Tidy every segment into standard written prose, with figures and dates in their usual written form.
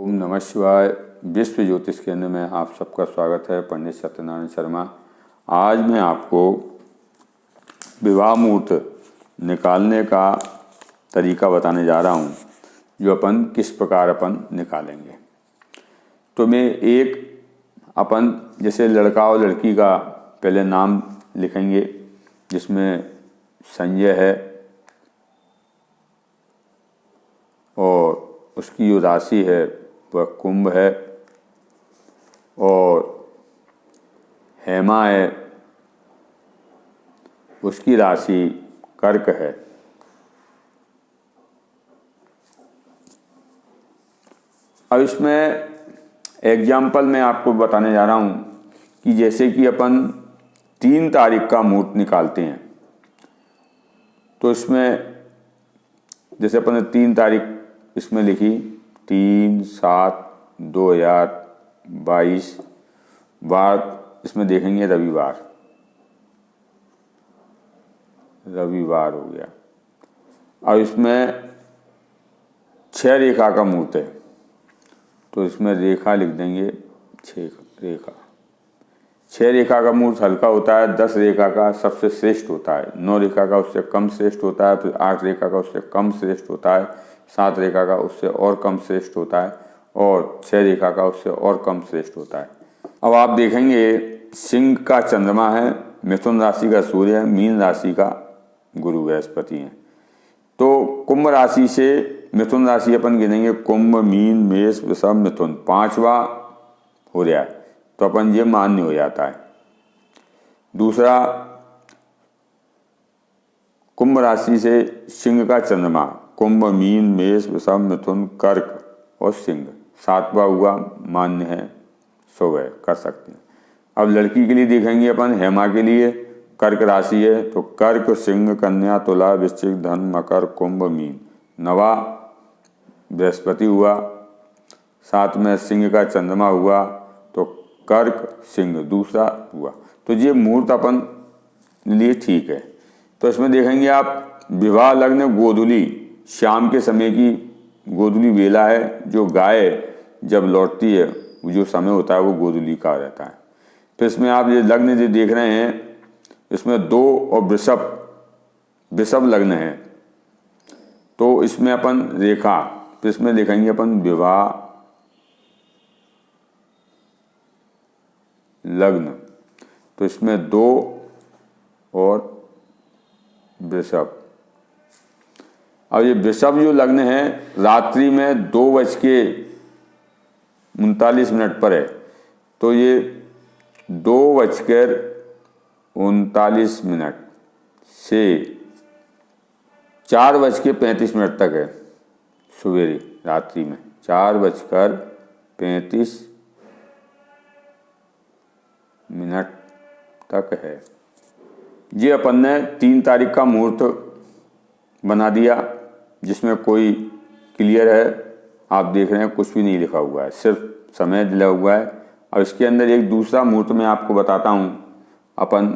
ओम नमः शिवाय। विश्व ज्योतिष केंद्र में आप सबका स्वागत है। पंडित सत्यनारायण शर्मा। आज मैं आपको विवाह मुहूर्त निकालने का तरीका बताने जा रहा हूँ, जो अपन किस प्रकार अपन निकालेंगे। तो मैं अपन जैसे लड़का और लड़की का पहले नाम लिखेंगे, जिसमें संजय है और उसकी जो राशि है वह कुंभ है, और हेमा है, उसकी राशि कर्क है। अब इसमें एग्जाम्पल मैं आपको बताने जा रहा हूँ कि जैसे कि अपन 3 तारीख का मुहूर्त निकालते हैं, तो इसमें जैसे अपन ने 3 तारीख इसमें लिखी 3/7/2022, बार इसमें देखेंगे रविवार हो गया। अब इसमें 6 रेखा का मुहूर्त है, तो इसमें रेखा लिख देंगे 6 रेखा। 6 रेखा का मुहूर्त हल्का होता है, 10 रेखा का सबसे श्रेष्ठ होता है, 9 रेखा का उससे कम श्रेष्ठ होता है, फिर 8 रेखा का उससे कम श्रेष्ठ होता है, 7 रेखा का उससे और कम श्रेष्ठ होता है, और 6 रेखा का उससे और कम श्रेष्ठ होता है। अब आप देखेंगे सिंह का चंद्रमा है, मिथुन राशि का सूर्य है, मीन राशि का गुरु बृहस्पति है। तो कुंभ राशि से मिथुन राशि अपन गिनेंगे, कुंभ, मीन, मेष, वृषभ, मिथुन, 5वां हो रहा है, तो अपन ये मान्य हो जाता है। दूसरा, कुंभ राशि से सिंह का चंद्रमा, कुंभ, मीन, मेष, वृषभ, मिथुन, कर्क और सिंह, 7वां हुआ, मान्य है, शुभ है, कर सकते हैं। अब लड़की के लिए देखेंगे अपन, हेमा के लिए कर्क राशि है, तो कर्क, सिंह, कन्या, तुला, वृश्चिक, धन, मकर, कुंभ, मीन, 9वां बृहस्पति हुआ, साथ में सिंह का चंद्रमा हुआ, तो कर्क सिंह दूसरा हुआ। तो ये मुहूर्त अपन लिए ठीक है। तो इसमें देखेंगे आप विवाह लग्न गोधूली, शाम के समय की गोधूली वेला है, जो गाय जब लौटती है जो समय होता है वो गोधूली का रहता है। तो इसमें आप ये लग्न जो देख रहे हैं, इसमें 2 और वृषभ लग्न है, तो इसमें अपन रेखा, तो इसमें लिखेंगे अपन विवाह लग्न, तो इसमें 2 और वृषभ। अब ये वृषभ जो लग्न है रात्रि में 2:39 पर है, तो ये 2:39 से 4:35 तक है, सवेरे रात्रि में 4:35 तक है। ये अपन ने 3 तारीख का मुहूर्त बना दिया, जिसमें कोई क्लियर है, आप देख रहे हैं कुछ भी नहीं लिखा हुआ है, सिर्फ समय दिया हुआ है। और इसके अंदर एक दूसरा मुहूर्त मैं आपको बताता हूँ। अपन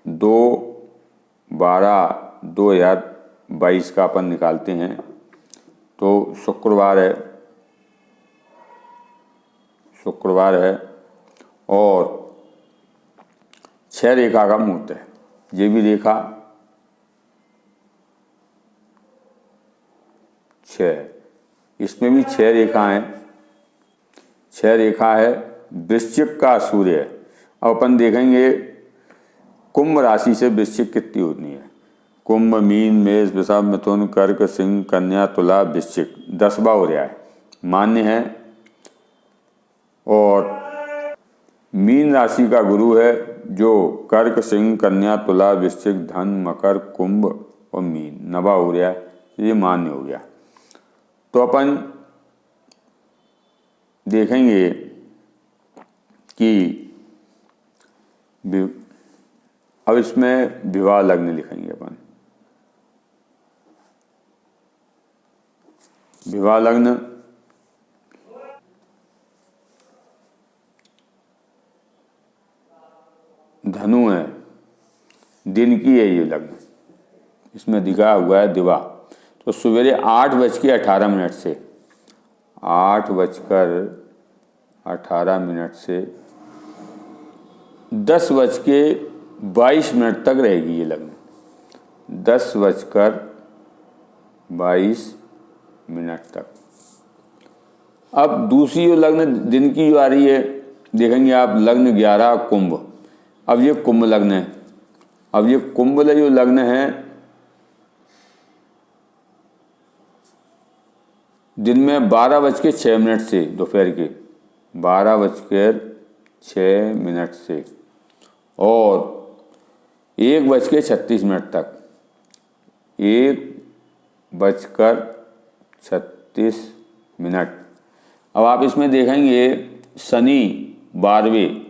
2/12/2022 का अपन निकालते हैं, तो शुक्रवार है और 6 रेखा का मुहूर्त है। ये भी रेखा 6, इसमें भी 6 रेखा हैं, 6 रेखा है। वृश्चिक का सूर्य है। अब अपन देखेंगे कुंभ राशि से वृश्चिक कितनी होती है, कुंभ, मीन, मेष, वृषभ, मिथुन, कर्क, सिंह, कन्या, तुला, वृश्चिक, 10वां हो रहा है, मान्य है। और मीन राशि का गुरु है, जो कर्क, सिंह, कन्या, तुला, वृश्चिक, धन, मकर, कुंभ और मीन, 9वां हो रहा है, ये मान्य हो गया। तो अपन देखेंगे कि अब इसमें विवाह लग्न लिखेंगे अपन। विवाह लग्न धनु है, दिन की है ये लग्न, इसमें दिखा हुआ है दिवा। तो सवेरे 8:18 से 8:18 से 10:22 तक रहेगी ये लग्न। 10:22 तक। अब दूसरी जो लग्न दिन की जो आ रही है, देखेंगे आप लग्न 11 कुंभ। अब ये कुंभ लग्न है। अब ये कुंभ जो लग्न है, दिन में 12:06 से दोपहर के 12:06 से और 1:36 तक। 1:36। अब आप इसमें देखेंगे शनि 12वें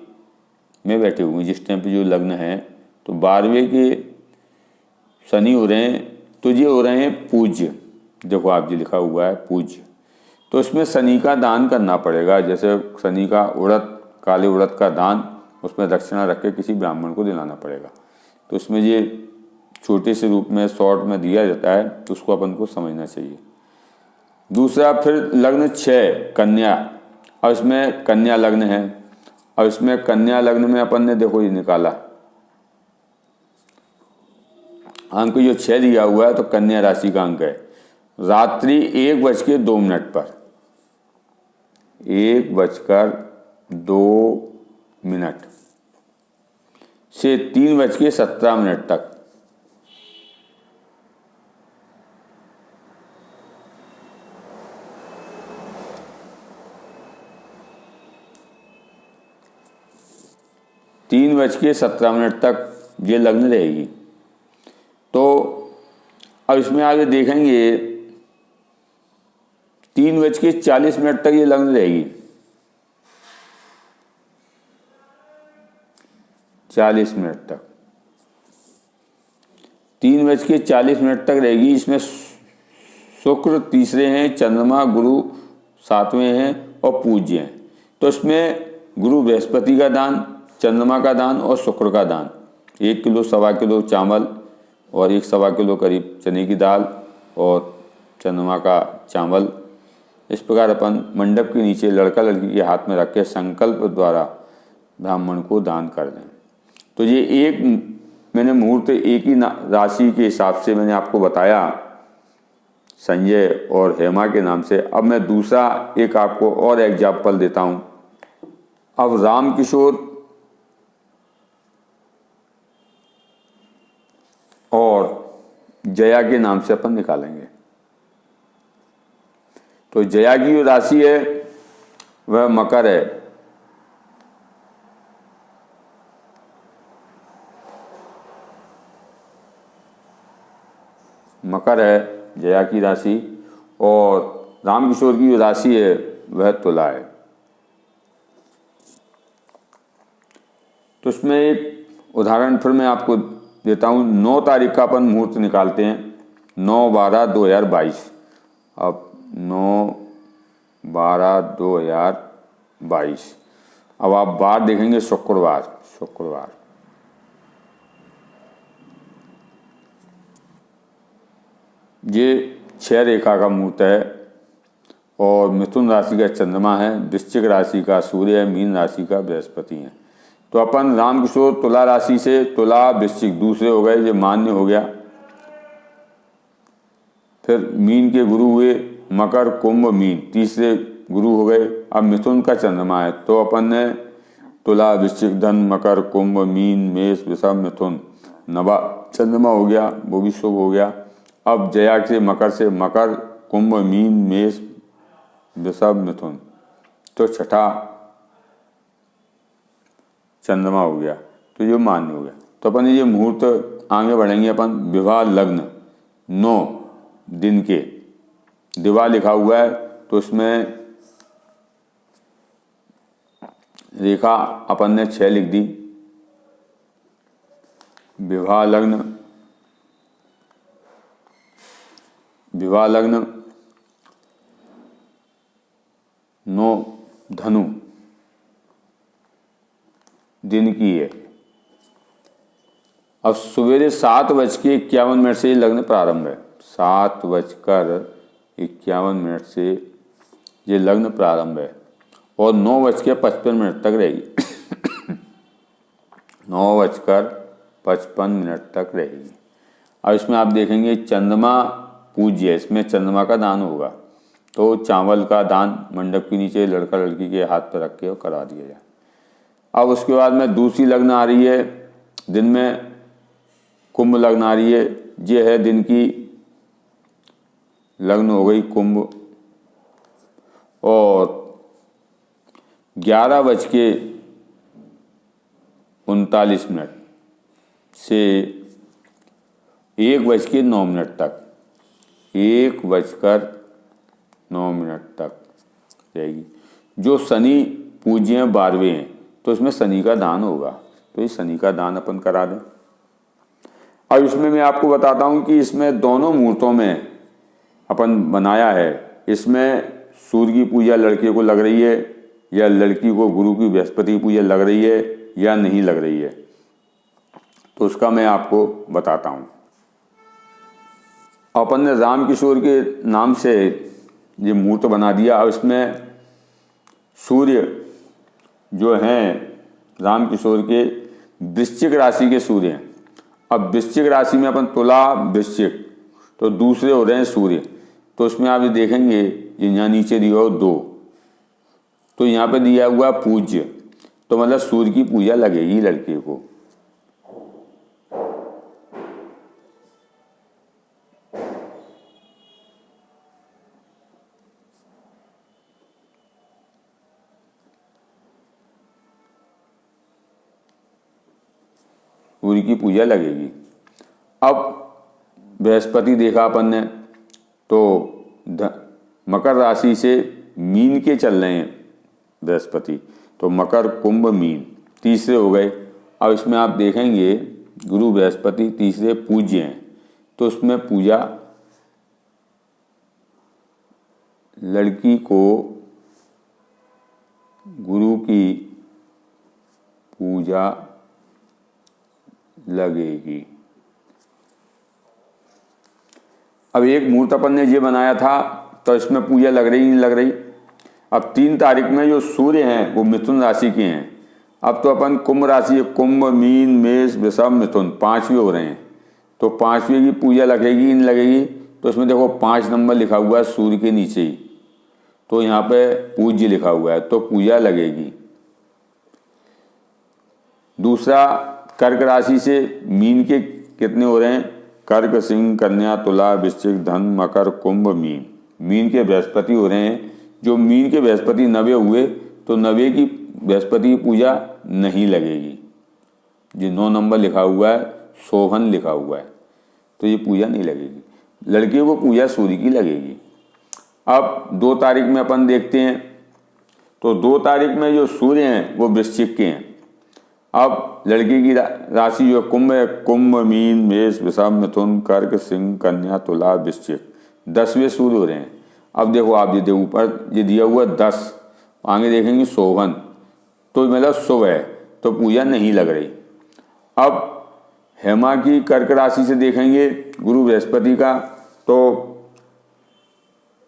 में बैठे हुए, जिस टाइम पे जो लग्न है तो 12वें के शनि हो रहे हैं, तो ये हो रहे हैं पूज्य। देखो आप जी लिखा हुआ है पूज्य, तो इसमें शनि का दान करना पड़ेगा। जैसे शनि का उड़द, काले उड़द का दान, उसमें दक्षिणा रख के किसी ब्राह्मण को दिलाना पड़ेगा। तो इसमें ये छोटे से रूप में शॉर्ट में दिया जाता है, तो उसको अपन को समझना चाहिए। दूसरा फिर लग्न 6 कन्या। और इसमें कन्या लग्न है। और इसमें कन्या लग्न में अपन ने देखो ये निकाला अंक जो 6 दिया हुआ है, तो कन्या राशि का अंक है। रात्रि 1:02 पर 1:02 से 3:17 तक। तीन 3:17 तक ये लग्न रहेगी। तो अब इसमें आगे देखेंगे 3:40 तक ये लग्न रहेगी। 40 मिनट तक 3:40 तक रहेगी। इसमें शुक्र तीसरे हैं, चंद्रमा गुरु 7वें हैं और पूज्य हैं। तो इसमें गुरु बृहस्पति का दान, चंद्रमा का दान और शुक्र का दान, 1 किलो 1.25 किलो चावल और 1.25 किलो करीब चने की दाल और चंद्रमा का चावल, इस प्रकार अपन मंडप के नीचे लड़का लड़की के हाथ में रख के संकल्प द्वारा ब्राह्मण को दान कर दें। तो ये एक मैंने मुहूर्त एक ही राशि के हिसाब से मैंने आपको बताया, संजय और हेमा के नाम से। अब मैं दूसरा एक आपको और एग्जाम्पल देता हूँ। अब राम किशोर और जया के नाम से अपन निकालेंगे। तो जया की जो राशि है वह मकर है। मकर है जया की राशि, और रामकिशोर की जो राशि है वह तुला है। तो इसमें एक उदाहरण फिर मैं आपको देता हूँ। 9 तारीख का अपन मुहूर्त निकालते हैं, 9/12/2022। अब 9/12/2022। अब आप बार देखेंगे शुक्रवार। ये 6 रेखा का मुहूर्त है और मिथुन राशि का चंद्रमा है, वृश्चिक राशि का सूर्य है, मीन राशि का बृहस्पति है। तो अपन रामकिशोर तुला राशि से, तुला वृश्चिक दूसरे हो गए, ये मान्य हो गया। फिर मीन के गुरु हुए मकर, कुंभ, मीन, तीसरे गुरु हो गए। अब मिथुन का चंद्रमा है, तो अपन ने तुला, वृश्चिक, धन, मकर, कुंभ, मीन, मेष, वृषभ, मिथुन, नवा चंद्रमा हो गया, वो भी शुभ हो गया। अब जया से मकर, कुंभ, मीन, मेष, वृषभ, मिथुन, तो छठा चंद्रमा हो गया, तो ये मान्य हो गया। तो अपन ये मुहूर्त आगे बढ़ेंगे। अपन विवाह लग्न 9 दिन के दिवा लिखा हुआ है, तो इसमें रेखा अपन ने 6 लिख दी। विवाह लग्न 9 धनु दिन की है। अब सवेरे 7:51 से ये लग्न प्रारंभ है। 7:51 से ये लग्न प्रारंभ है और 9:55 तक रहेगी। 9:55 तक रहेगी। अब इसमें आप देखेंगे चंद्रमा पूज्य, इसमें चंद्रमा का दान होगा, तो चावल का दान मंडप के नीचे लड़का लड़की के हाथ पर रख के और करा दिया जाए। अब उसके बाद में दूसरी लग्न आ रही है, दिन में कुंभ लग्न आ रही है। ये है दिन की लग्न हो गई कुंभ, और 11:39 से 1:09 तक, 1:09 तक रहेगी। जो शनि पूज्य हैं 12वें हैं, तो इसमें शनि का दान होगा, तो ये शनि का दान अपन करा दें। अब इसमें मैं आपको बताता हूँ कि इसमें दोनों मुहूर्तों में अपन बनाया है, इसमें सूर्य की पूजा लड़के को लग रही है या लड़की को गुरु की बृहस्पति की पूजा लग रही है या नहीं लग रही है, तो उसका मैं आपको बताता हूँ। अपन ने राम किशोर के नाम से ये मुहूर्त बना दिया। अब इसमें सूर्य जो हैं राम किशोर के वृश्चिक राशि के सूर्य हैं। अब वृश्चिक राशि में अपन तुला वृश्चिक, तो दूसरे हो रहे हैं सूर्य, तो इसमें आप ये देखेंगे ये यहाँ नीचे दिया हो 2, तो यहाँ पे दिया हुआ पूज्य, तो मतलब सूर्य की पूजा लगेगी लड़के को। सूर्य की पूजा लगेगी। अब बृहस्पति देखा अपन ने, तो मकर राशि से मीन के चल रहे हैं बृहस्पति, तो मकर कुंभ मीन तीसरे हो गए। अब इसमें आप देखेंगे गुरु बृहस्पति तीसरे पूज्य हैं, तो उसमें पूजा लड़की को गुरु की पूजा लगेगी। अब एक मुहूर्त अपन ने ये बनाया था, तो इसमें पूजा लग रही नहीं लग रही। अब 3 तारीख में जो सूर्य हैं वो मिथुन राशि के हैं। अब तो अपन कुंभ राशि, कुंभ मीन मेष वृषभ मिथुन 5वें हो रहे हैं, तो 5वें की पूजा लगेगी नहीं लगेगी, तो इसमें देखो 5 नंबर लिखा हुआ है सूर्य के नीचे ही, तो यहाँ पे पूज्य लिखा हुआ है, तो पूजा लगेगी। दूसरा कर्क राशि से मीन के कितने हो रहे हैं, कर्क सिंह कन्या तुला वृश्चिक धन मकर कुंभ मीन, मीन के बृहस्पति हो रहे हैं। जो मीन के बृहस्पति 9वें हुए, तो 9वें की बृहस्पति की पूजा नहीं लगेगी। जो 9 नंबर लिखा हुआ है शोभन लिखा हुआ है, तो ये पूजा नहीं लगेगी। लड़के को पूजा सूर्य की लगेगी। अब 2 तारीख में अपन देखते हैं, तो 2 तारीख में जो सूर्य हैं वो वृश्चिक के हैं। अब लड़की की राशि जो कुंभ है, कुंभ मीन मेष वृषभ मिथुन कर्क सिंह कन्या तुला वृश्चिक 10वें सूर्य हो रहे हैं। अब देखो आप ये ऊपर ये दिया हुआ 10, आगे देखेंगे शोभन, तो मतलब शुभ है, तो पूजा नहीं लग रही। अब हेमा की कर्क राशि से देखेंगे गुरु बृहस्पति का, तो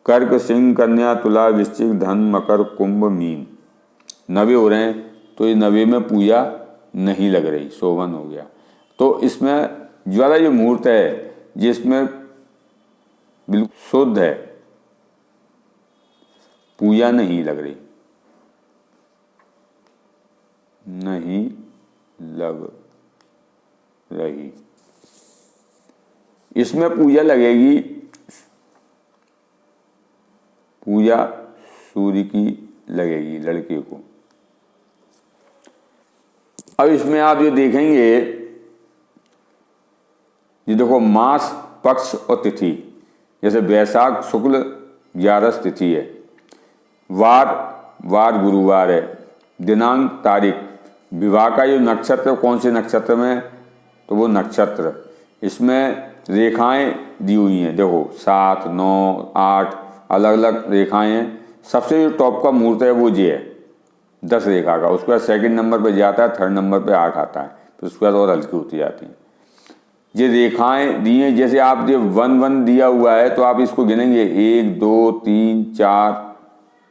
कर्क सिंह कन्या तुला वृश्चिक धन मकर कुंभ मीन 9वें हो रहे हैं, तो ये 9वें में पूजा नहीं लग रही, शोभन हो गया। तो इसमें ज्वाला ये मुहूर्त है जिसमें बिल्कुल शुद्ध है, पूजा नहीं लग रही, नहीं लग रही। इसमें पूजा लगेगी, पूजा सूर्य की लगेगी लड़के को। अब इसमें आप ये देखेंगे, ये देखो मास पक्ष और तिथि, जैसे वैशाख शुक्ल 11 तिथि है, वार गुरुवार है, दिनांक तारीख, विवाह का ये नक्षत्र कौन से नक्षत्र में, तो वो नक्षत्र। इसमें रेखाएं दी हुई हैं, देखो 7, 9, 8 अलग अलग रेखाएं हैं। सबसे जो टॉप का मुहूर्त है वो ये है 10 रेखा का, उसके बाद 2nd नंबर पे जाता है, 3rd नंबर पे 8 आता है, फिर उसके बाद और हल्की होती जाती हैं। ये रेखाएं दी हैं, जैसे आप ये 1 1 दिया हुआ है, तो आप इसको गिनेंगे 1 2 3 4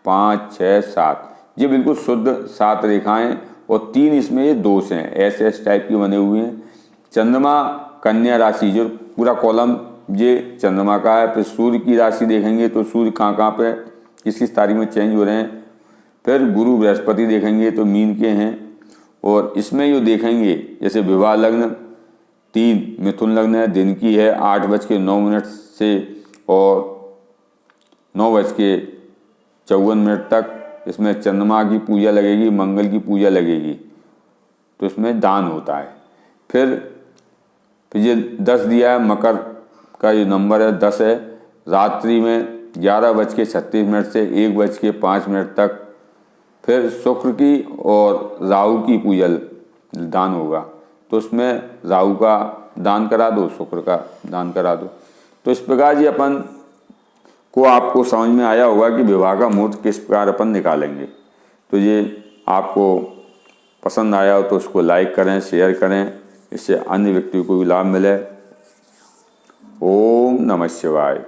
5, 6, 7, ये बिल्कुल शुद्ध 7 रेखाएं और 3 इसमें ये दोष हैं, ऐसे टाइप के बने हुए हैं। चंद्रमा कन्या राशि, जो पूरा कॉलम ये चंद्रमा का है। फिर सूर्य की राशि देखेंगे तो सूर्य कहाँ पे किस किस तारीख में चेंज हो रहे हैं। फिर गुरु बृहस्पति देखेंगे तो मीन के हैं। और इसमें जो देखेंगे जैसे विवाह लग्न 3 मिथुन लग्न है, दिन की है 8:09 से और 9:54 तक। इसमें चंद्रमा की पूजा लगेगी, मंगल की पूजा लगेगी, तो इसमें दान होता है। फिर ये 10 दिया है, मकर का ये नंबर है 10 है। रात्रि में 11:36 से 1:05 तक। फिर शुक्र की और राहु की पूजा दान होगा, तो उसमें राहु का दान करा दो, शुक्र का दान करा दो। तो इस प्रकार जी अपन को आपको समझ में आया होगा कि विवाह का मुहूर्त किस प्रकार अपन निकालेंगे। तो ये आपको पसंद आया हो तो उसको लाइक करें, शेयर करें, इससे अन्य व्यक्तियों को भी लाभ मिले। ओम नमः शिवाय।